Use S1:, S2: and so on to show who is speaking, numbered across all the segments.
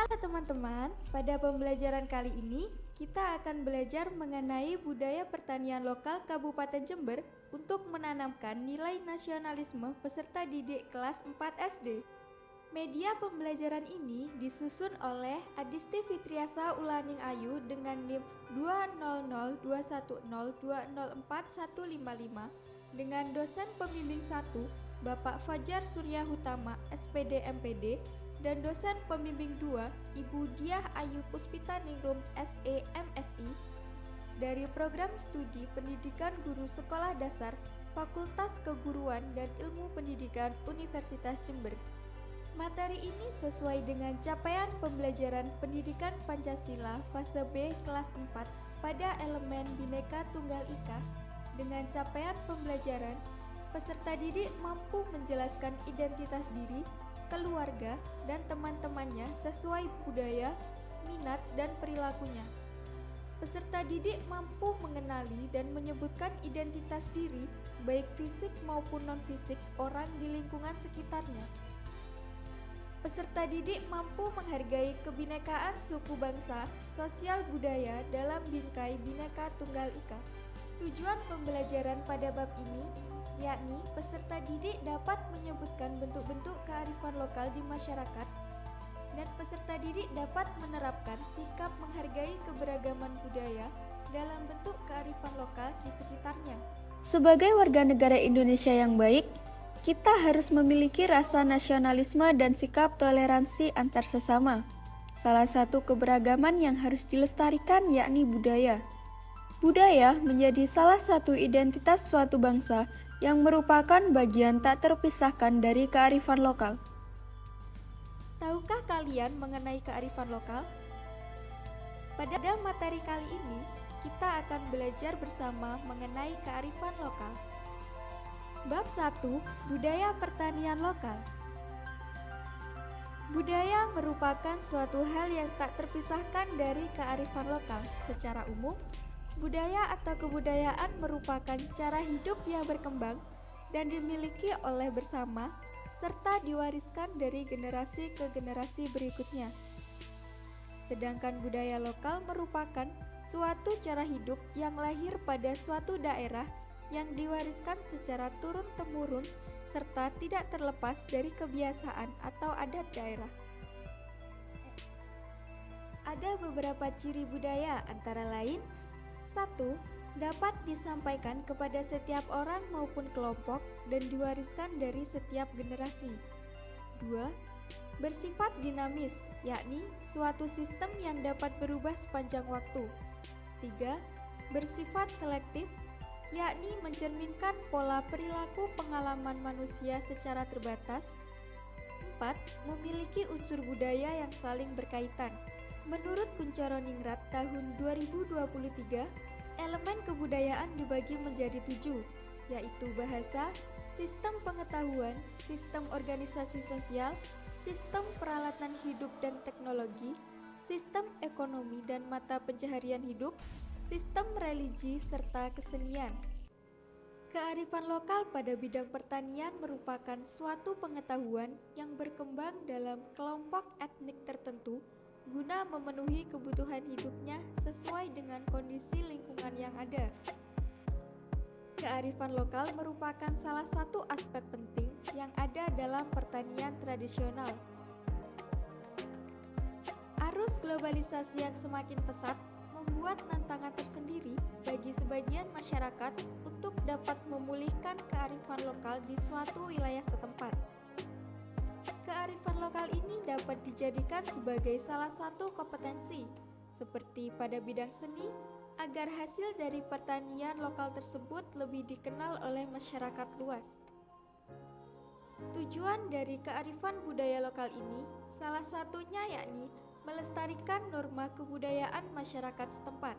S1: Halo teman-teman, pada pembelajaran kali ini kita akan belajar mengenai budaya pertanian lokal Kabupaten Jember untuk menanamkan nilai nasionalisme peserta didik kelas 4 SD. Media pembelajaran ini disusun oleh Adisti Fitriasa Ulaning Ayu dengan NIM 2002102045155 dengan dosen pembimbing 1 Bapak Fajar Surya Hutama SPD MPD dan dosen pembimbing 2 Ibu Diah Ayu Puspita Ningrum SE MSI dari program studi pendidikan guru sekolah dasar Fakultas Keguruan dan Ilmu Pendidikan Universitas Jember. Materi ini sesuai dengan capaian pembelajaran pendidikan Pancasila fase B kelas 4 pada elemen Bhinneka Tunggal Ika. Dengan capaian pembelajaran, peserta didik mampu menjelaskan identitas diri, keluarga, dan teman-temannya sesuai budaya, minat, dan perilakunya. Peserta didik mampu mengenali dan menyebutkan identitas diri, baik fisik maupun non-fisik orang di lingkungan sekitarnya. Peserta didik mampu menghargai kebinekaan suku bangsa, sosial budaya dalam bingkai Bhinneka Tunggal Ika. Tujuan pembelajaran pada bab ini yakni peserta didik dapat menyebutkan bentuk-bentuk kearifan lokal di masyarakat dan peserta didik dapat menerapkan sikap menghargai keberagaman budaya dalam bentuk kearifan lokal di sekitarnya. Sebagai warga negara Indonesia yang baik, kita harus memiliki rasa nasionalisme dan sikap toleransi antar sesama. Salah satu keberagaman yang harus dilestarikan yakni budaya. Budaya menjadi salah satu identitas suatu bangsa yang merupakan bagian tak terpisahkan dari kearifan lokal. Tahukah kalian mengenai kearifan lokal? Pada materi kali ini, kita akan belajar bersama mengenai kearifan lokal. Bab 1. Budaya pertanian lokal. Budaya merupakan suatu hal yang tak terpisahkan dari kearifan lokal. Secara umum, budaya atau kebudayaan merupakan cara hidup yang berkembang dan dimiliki oleh bersama serta diwariskan dari generasi ke generasi berikutnya. Sedangkan budaya lokal merupakan suatu cara hidup yang lahir pada suatu daerah yang diwariskan secara turun-temurun serta tidak terlepas dari kebiasaan atau adat daerah. Ada beberapa ciri budaya antara lain: 1. Dapat disampaikan kepada setiap orang maupun kelompok dan diwariskan dari setiap generasi. 2. Bersifat dinamis, yakni suatu sistem yang dapat berubah sepanjang waktu. 3. Bersifat selektif, yakni mencerminkan pola perilaku pengalaman manusia secara terbatas. 4. Memiliki unsur budaya yang saling berkaitan. Menurut Kunchoro-Ningrat tahun 2023, elemen kebudayaan dibagi menjadi 7, yaitu bahasa, sistem pengetahuan, sistem organisasi sosial, sistem peralatan hidup dan teknologi, sistem ekonomi dan mata pencaharian hidup, sistem religi, serta kesenian. Kearifan lokal pada bidang pertanian merupakan suatu pengetahuan yang berkembang dalam kelompok etnik tertentu guna memenuhi kebutuhan hidupnya sesuai dengan kondisi lingkungan yang ada. Kearifan lokal merupakan salah satu aspek penting yang ada dalam pertanian tradisional. Arus globalisasi yang semakin pesat membuat tantangan tersendiri bagi sebagian masyarakat untuk dapat memulihkan kearifan lokal di suatu wilayah setempat. Kearifan lokal ini dapat dijadikan sebagai salah satu kompetensi, seperti pada bidang seni, agar hasil dari pertanian lokal tersebut lebih dikenal oleh masyarakat luas. Tujuan dari kearifan budaya lokal ini salah satunya yakni melestarikan norma kebudayaan masyarakat setempat.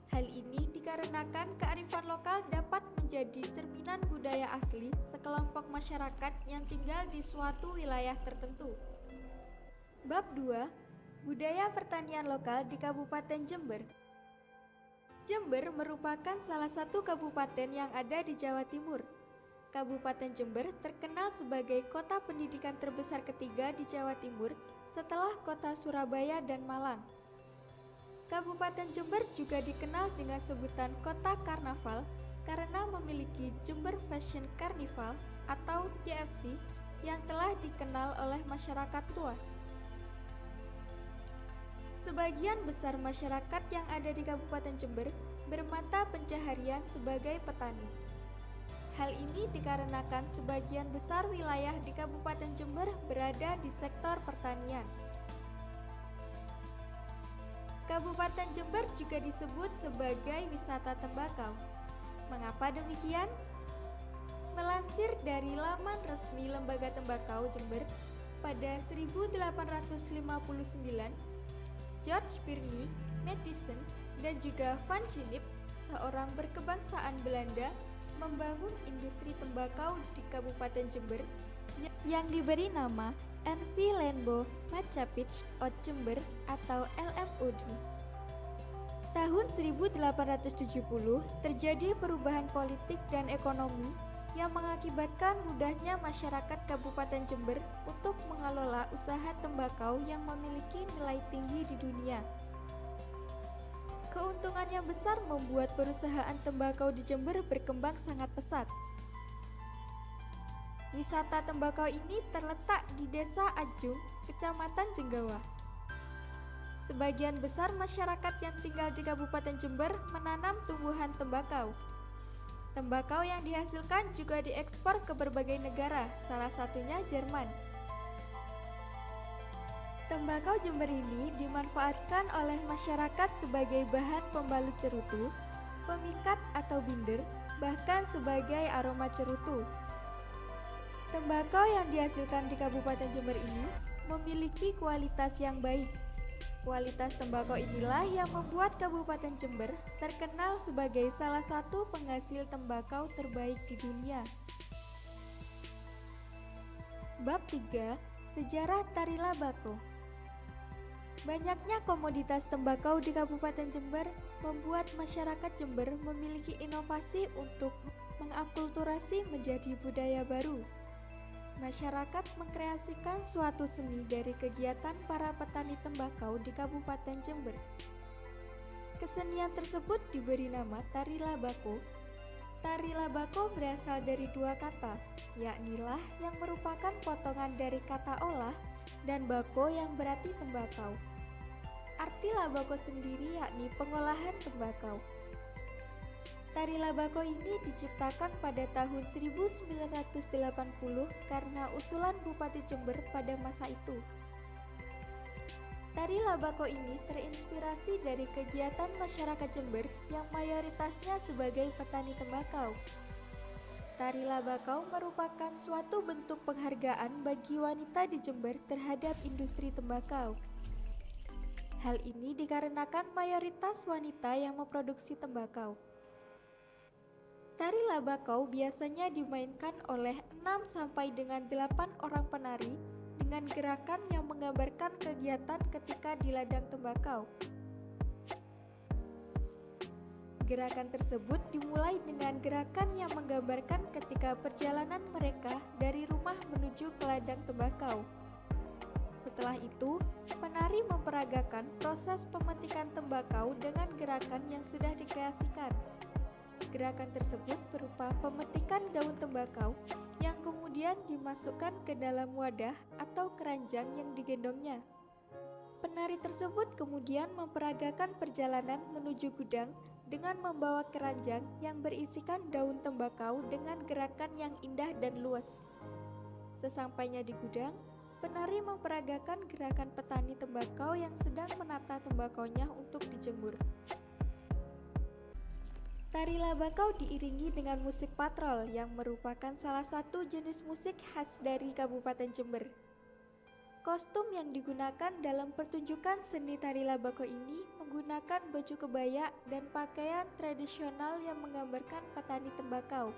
S1: Hal ini dikarenakan kearifan lokal dapat menjadi cerminan budaya asli sekelompok masyarakat yang tinggal di suatu wilayah tertentu. Bab 2. Budaya pertanian lokal di Kabupaten Jember. Jember merupakan salah satu kabupaten yang ada di Jawa Timur. Kabupaten Jember terkenal sebagai kota pendidikan terbesar ketiga di Jawa Timur setelah kota Surabaya dan Malang. Kabupaten Jember juga dikenal dengan sebutan Kota Karnaval karena memiliki Jember Fashion Carnival atau JFC yang telah dikenal oleh masyarakat luas. Sebagian besar masyarakat yang ada di Kabupaten Jember bermata pencaharian sebagai petani. Hal ini dikarenakan sebagian besar wilayah di Kabupaten Jember berada di sektor pertanian. Kabupaten Jember juga disebut sebagai wisata tembakau. Mengapa demikian? Melansir dari laman resmi Lembaga Tembakau Jember, pada 1859, George Birnie, Mathieson, dan juga Van Gennep, seorang berkebangsaan Belanda, membangun industri tembakau di Kabupaten Jember yang diberi nama NV Landbouw Maatschappij Oud Jember atau LMOD. Tahun 1870 terjadi perubahan politik dan ekonomi yang mengakibatkan mudahnya masyarakat Kabupaten Jember untuk mengelola usaha tembakau yang memiliki nilai tinggi di dunia. Keuntungan yang besar membuat perusahaan tembakau di Jember berkembang sangat pesat. Wisata tembakau ini terletak di Desa Ajung, Kecamatan Jenggawa. Sebagian besar masyarakat yang tinggal di Kabupaten Jember menanam tumbuhan tembakau. Tembakau yang dihasilkan juga diekspor ke berbagai negara, salah satunya Jerman. Tembakau Jember ini dimanfaatkan oleh masyarakat sebagai bahan pembalut cerutu, pemikat atau binder, bahkan sebagai aroma cerutu. Tembakau yang dihasilkan di Kabupaten Jember ini memiliki kualitas yang baik. Kualitas tembakau inilah yang membuat Kabupaten Jember terkenal sebagai salah satu penghasil tembakau terbaik di dunia. Bab 3. Sejarah Tari Labako. Banyaknya komoditas tembakau di Kabupaten Jember membuat masyarakat Jember memiliki inovasi untuk mengakulturasi menjadi budaya baru. Masyarakat mengkreasikan suatu seni dari kegiatan para petani tembakau di Kabupaten Jember. Kesenian tersebut diberi nama Tari Labako. Tari Labako berasal dari dua kata, yakni lah yang merupakan potongan dari kata olah dan bako yang berarti tembakau. Arti labako sendiri yakni pengolahan tembakau. Tari Labako ini diciptakan pada tahun 1980 karena usulan Bupati Jember pada masa itu. Tari Labako ini terinspirasi dari kegiatan masyarakat Jember yang mayoritasnya sebagai petani tembakau. Tari Labako merupakan suatu bentuk penghargaan bagi wanita di Jember terhadap industri tembakau. Hal ini dikarenakan mayoritas wanita yang memproduksi tembakau. Tari Labako biasanya dimainkan oleh 6 sampai dengan 8 orang penari dengan gerakan yang menggambarkan kegiatan ketika di ladang tembakau. Gerakan tersebut dimulai dengan gerakan yang menggambarkan ketika perjalanan mereka dari rumah menuju ke ladang tembakau. Setelah itu, penari memperagakan proses pemetikan tembakau dengan gerakan yang sudah dikreasikan. Gerakan tersebut berupa pemetikan daun tembakau yang kemudian dimasukkan ke dalam wadah atau keranjang yang digendongnya. Penari tersebut kemudian memperagakan perjalanan menuju gudang dengan membawa keranjang yang berisikan daun tembakau dengan gerakan yang indah dan luas. Sesampainya di gudang, penari memperagakan gerakan petani tembakau yang sedang menata tembakaunya untuk dijemur. Tari Labako diiringi dengan musik patrol yang merupakan salah satu jenis musik khas dari Kabupaten Jember. Kostum yang digunakan dalam pertunjukan seni Tari Labako ini menggunakan baju kebaya dan pakaian tradisional yang menggambarkan petani tembakau.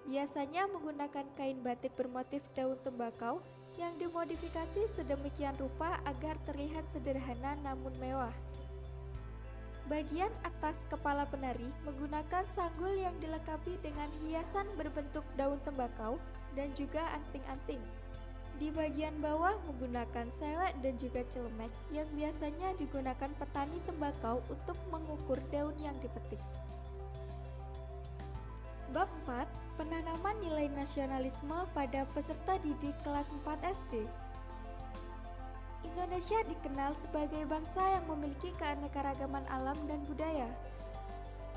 S1: Biasanya menggunakan kain batik bermotif daun tembakau yang dimodifikasi sedemikian rupa agar terlihat sederhana namun mewah. Bagian atas kepala penari menggunakan sanggul yang dilengkapi dengan hiasan berbentuk daun tembakau dan juga anting-anting. Di bagian bawah menggunakan sewek dan juga celemek yang biasanya digunakan petani tembakau untuk mengukur daun yang dipetik. Bab 4. Penanaman nilai nasionalisme pada peserta didik kelas 4 SD. Indonesia dikenal sebagai bangsa yang memiliki keanekaragaman alam dan budaya.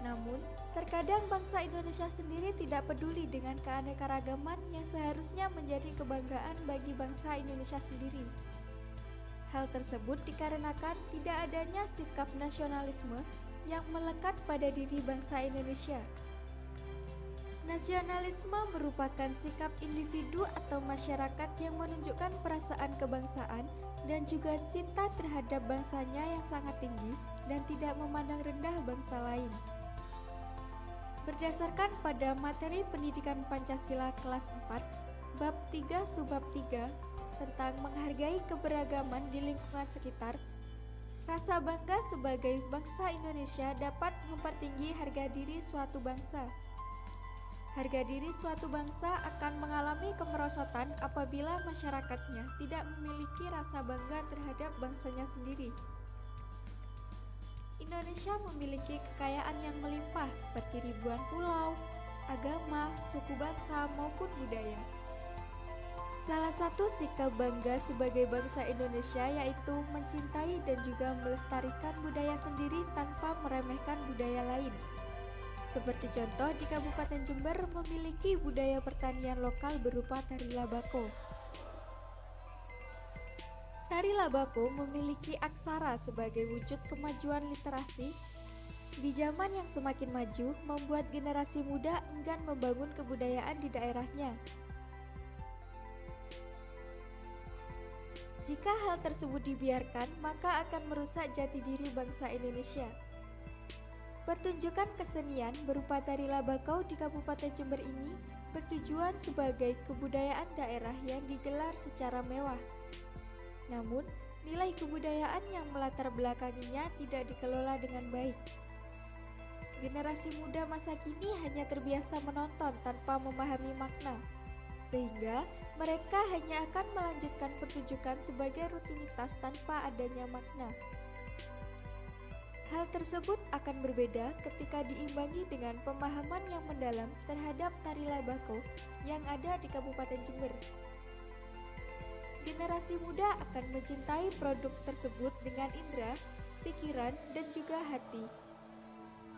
S1: Namun, terkadang bangsa Indonesia sendiri tidak peduli dengan keanekaragaman yang seharusnya menjadi kebanggaan bagi bangsa Indonesia sendiri. Hal tersebut dikarenakan tidak adanya sikap nasionalisme yang melekat pada diri bangsa Indonesia. Nasionalisme merupakan sikap individu atau masyarakat yang menunjukkan perasaan kebangsaan dan juga cinta terhadap bangsanya yang sangat tinggi dan tidak memandang rendah bangsa lain. Berdasarkan pada materi pendidikan Pancasila kelas 4, bab 3 subbab 3 tentang menghargai keberagaman di lingkungan sekitar, rasa bangga sebagai bangsa Indonesia dapat mempertinggi harga diri suatu bangsa. Harga diri suatu bangsa akan mengalami kemerosotan apabila masyarakatnya tidak memiliki rasa bangga terhadap bangsanya sendiri. Indonesia memiliki kekayaan yang melimpah seperti ribuan pulau, agama, suku bangsa maupun budaya. Salah satu sikap bangga sebagai bangsa Indonesia yaitu mencintai dan juga melestarikan budaya sendiri tanpa meremehkan budaya lain. Seperti contoh di Kabupaten Jember memiliki budaya pertanian lokal berupa tari labako. Tari labako memiliki aksara sebagai wujud kemajuan literasi. Di zaman yang semakin maju, membuat generasi muda enggan membangun kebudayaan di daerahnya. Jika hal tersebut dibiarkan, maka akan merusak jati diri bangsa Indonesia. Pertunjukan kesenian berupa tari labakau di Kabupaten Jember ini bertujuan sebagai kebudayaan daerah yang digelar secara mewah. Namun, nilai kebudayaan yang melatar belakanginya tidak dikelola dengan baik. Generasi muda masa kini hanya terbiasa menonton tanpa memahami makna, sehingga mereka hanya akan melanjutkan pertunjukan sebagai rutinitas tanpa adanya makna. Hal tersebut akan berbeda ketika diimbangi dengan pemahaman yang mendalam terhadap tari labako yang ada di Kabupaten Jember. Generasi muda akan mencintai produk tersebut dengan indera, pikiran, dan juga hati.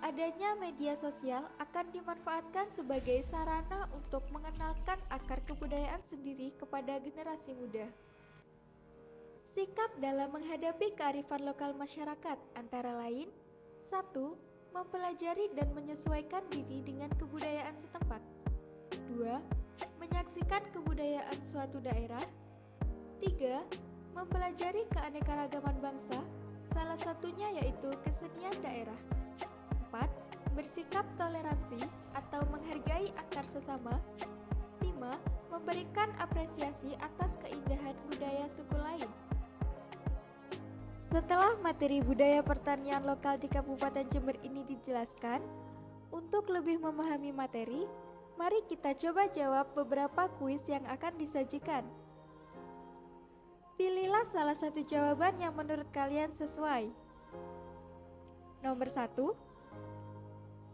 S1: Adanya media sosial akan dimanfaatkan sebagai sarana untuk mengenalkan akar kebudayaan sendiri kepada generasi muda. Sikap dalam menghadapi kearifan lokal masyarakat antara lain 1. Mempelajari dan menyesuaikan diri dengan kebudayaan setempat. 2. Menyaksikan kebudayaan suatu daerah. 3. Mempelajari keanekaragaman bangsa, salah satunya yaitu kesenian daerah. 4. Bersikap toleransi atau menghargai antar sesama. 5. Memberikan apresiasi atas keindahan budaya suku lain. Setelah materi budaya pertanian lokal di Kabupaten Jember ini dijelaskan, untuk lebih memahami materi, mari kita coba jawab beberapa kuis yang akan disajikan. Pilihlah salah satu jawaban yang menurut kalian sesuai. Nomor 1.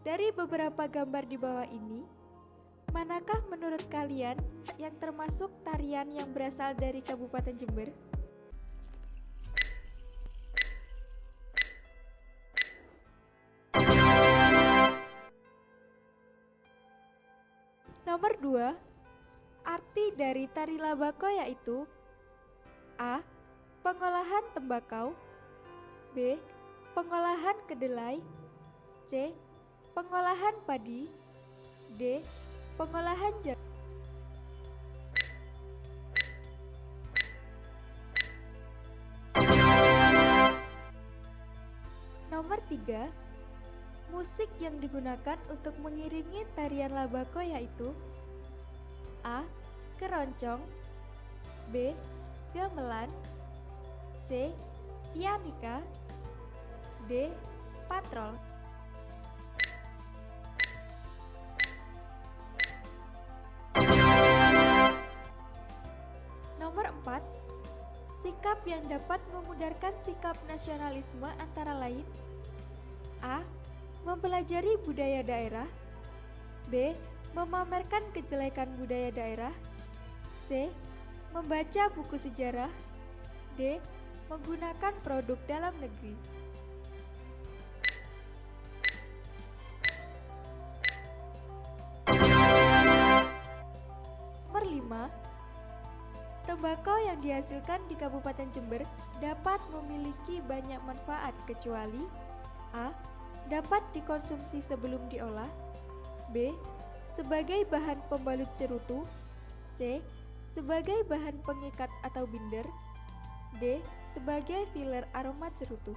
S1: Dari beberapa gambar di bawah ini, manakah menurut kalian yang termasuk tarian yang berasal dari Kabupaten Jember? Nomor 2, arti dari tari labako yaitu A. Pengolahan tembakau, B. Pengolahan kedelai, C. Pengolahan padi, D. Pengolahan jagung. Nomor 3, musik yang digunakan untuk mengiringi tarian labako yaitu A. Keroncong, B. Gamelan, C. Pianika, D. patrol. Nomor 4, sikap yang dapat memudarkan sikap nasionalisme antara lain: A. Mempelajari budaya daerah. B. Memamerkan kejelekan budaya daerah. C. Membaca buku sejarah. D. Menggunakan produk dalam negeri. Nomor 5, tembakau yang dihasilkan di Kabupaten Jember dapat memiliki banyak manfaat kecuali: A. Dapat dikonsumsi sebelum diolah. B. Sebagai bahan pembalut cerutu. C. Sebagai bahan pengikat atau binder. D. Sebagai filler aroma cerutu.